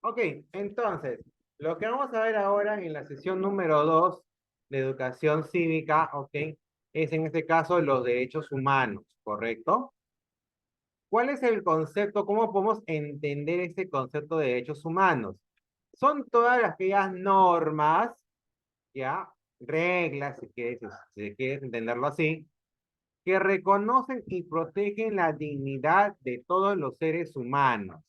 Ok, entonces, lo que vamos a ver ahora en la sesión número 2 de educación cívica, ok, es en este caso los derechos humanos, ¿correcto? ¿Cuál es el concepto? ¿Cómo podemos entender este concepto de derechos humanos? Son todas aquellas normas, ya, reglas, si quieres entenderlo así, que reconocen y protegen la dignidad de todos los seres humanos.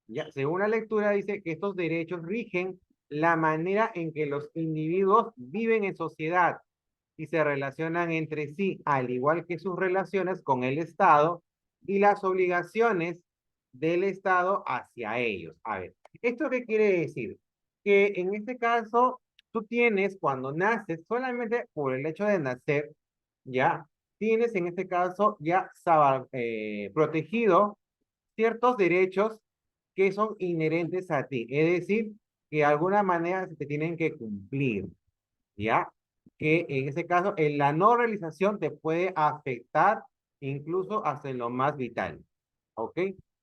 Ya, según la lectura dice que estos derechos rigen la manera en que los individuos viven en sociedad y se relacionan entre sí, al igual que sus relaciones con el Estado y las obligaciones del Estado hacia ellos. A ver, ¿esto qué quiere decir? Que en este caso, tú tienes, cuando naces, solamente por el hecho de nacer, ya, tienes en este caso ya protegido ciertos derechos que son inherentes a ti, es decir, que de alguna manera se te tienen que cumplir, ¿ya? Que en ese caso, en la no realización te puede afectar incluso hasta en lo más vital, ¿ok?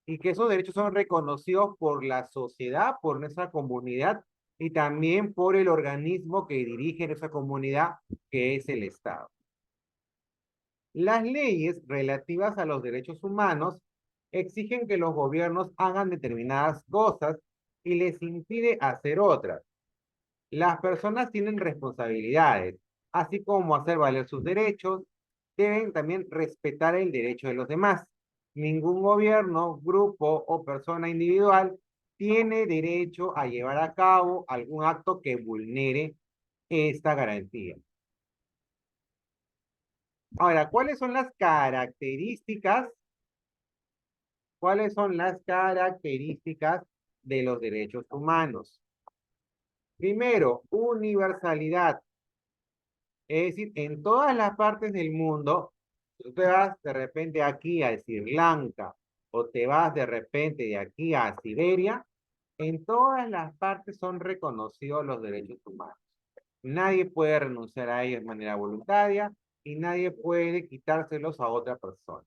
Y que esos derechos son reconocidos por la sociedad, por nuestra comunidad y también por el organismo que dirige esa comunidad, que es el Estado. Las leyes relativas a los derechos humanos exigen que los gobiernos hagan determinadas cosas y les impide hacer otras. Las personas tienen responsabilidades, así como hacer valer sus derechos, deben también respetar el derecho de los demás. Ningún gobierno, grupo o persona individual tiene derecho a llevar a cabo algún acto que vulnere esta garantía. Ahora, ¿cuáles son las características? ¿Cuáles son las características de los derechos humanos? Primero, universalidad. Es decir, en todas las partes del mundo, tú te vas de repente aquí a Sri Lanka o te vas de repente de aquí a Siberia, en todas las partes son reconocidos los derechos humanos. Nadie puede renunciar a ellos de manera voluntaria y nadie puede quitárselos a otra persona.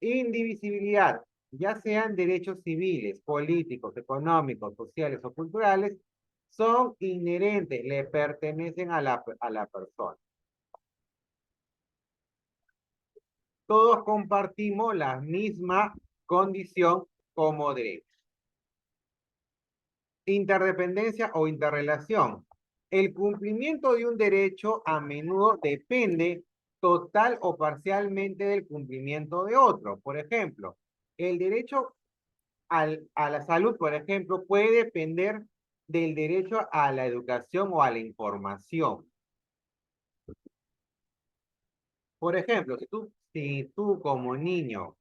Indivisibilidad, ya sean derechos civiles, políticos, económicos, sociales o culturales, son inherentes, le pertenecen a la persona. Todos compartimos la misma condición como derechos. Interdependencia o interrelación. El cumplimiento de un derecho a menudo depende total o parcialmente del cumplimiento de otro. Por ejemplo, el derecho a la salud, por ejemplo, puede depender del derecho a la educación o a la información. Por ejemplo, si tú como niño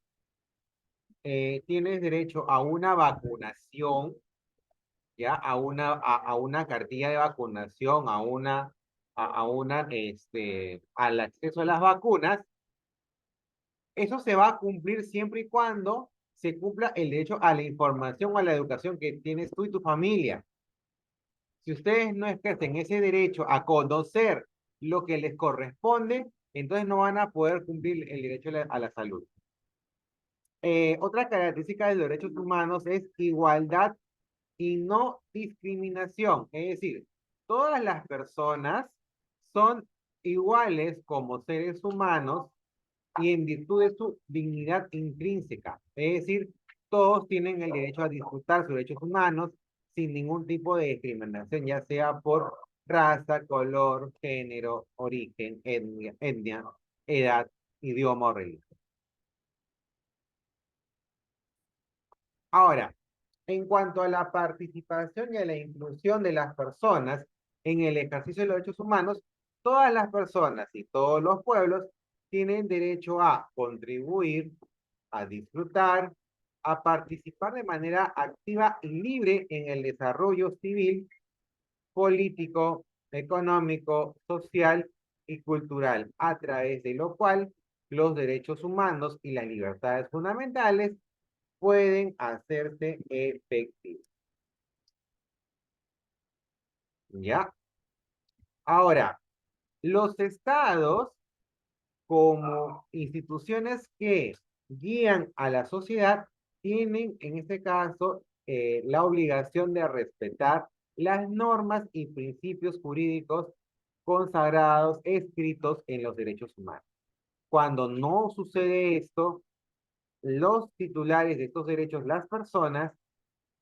tienes derecho a una vacunación, ya a una cartilla de vacunación, al acceso a las vacunas, eso se va a cumplir siempre y cuando se cumpla el derecho a la información o a la educación que tienes tú y tu familia. Si ustedes no ejercen ese derecho a conocer lo que les corresponde, entonces no van a poder cumplir el derecho a la salud. Otra característica de los derechos humanos es igualdad y no discriminación. Es decir, todas las personas son iguales como seres humanos y en virtud de su dignidad intrínseca. Es decir, todos tienen el derecho a disfrutar sus derechos humanos sin ningún tipo de discriminación, ya sea por raza, color, género, origen, etnia, edad, idioma o religión. Ahora, en cuanto a la participación y a la inclusión de las personas en el ejercicio de los derechos humanos, todas las personas y todos los pueblos tienen derecho a contribuir, a disfrutar, a participar de manera activa y libre en el desarrollo civil, político, económico, social y cultural, a través de lo cual los derechos humanos y las libertades fundamentales pueden hacerse efectivos. ¿Ya? Ahora, los estados como instituciones que guían a la sociedad tienen en este caso la obligación de respetar las normas y principios jurídicos consagrados, escritos en los derechos humanos. Cuando no sucede esto, los titulares de estos derechos, las personas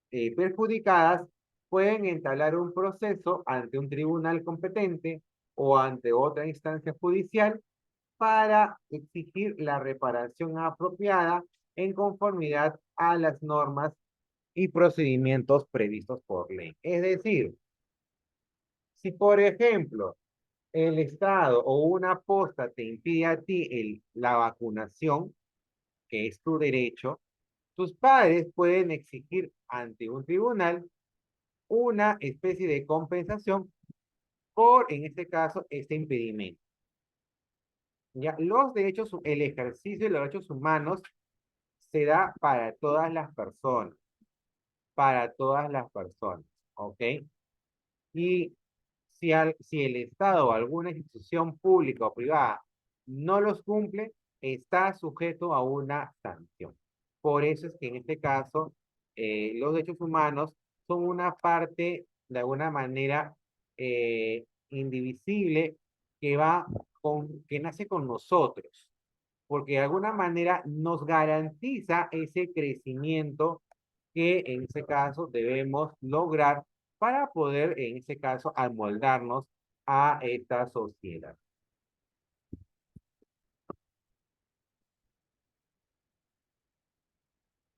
perjudicadas, pueden entablar un proceso ante un tribunal competente o ante otra instancia judicial para exigir la reparación apropiada en conformidad a las normas y procedimientos previstos por ley. Es decir, si por ejemplo el Estado o una posta te impide a ti la vacunación, que es tu derecho, tus padres pueden exigir ante un tribunal una especie de compensación por, en este caso, este impedimento. Ya, los derechos, el ejercicio de los derechos humanos se da para todas las personas, ¿ok? Y si el Estado o alguna institución pública o privada no los cumple, está sujeto a una sanción. Por eso es que en este caso, los derechos humanos son una parte, de alguna manera, indivisible que nace con nosotros, porque de alguna manera nos garantiza ese crecimiento que en ese caso debemos lograr para poder, en ese caso, amoldarnos a esta sociedad.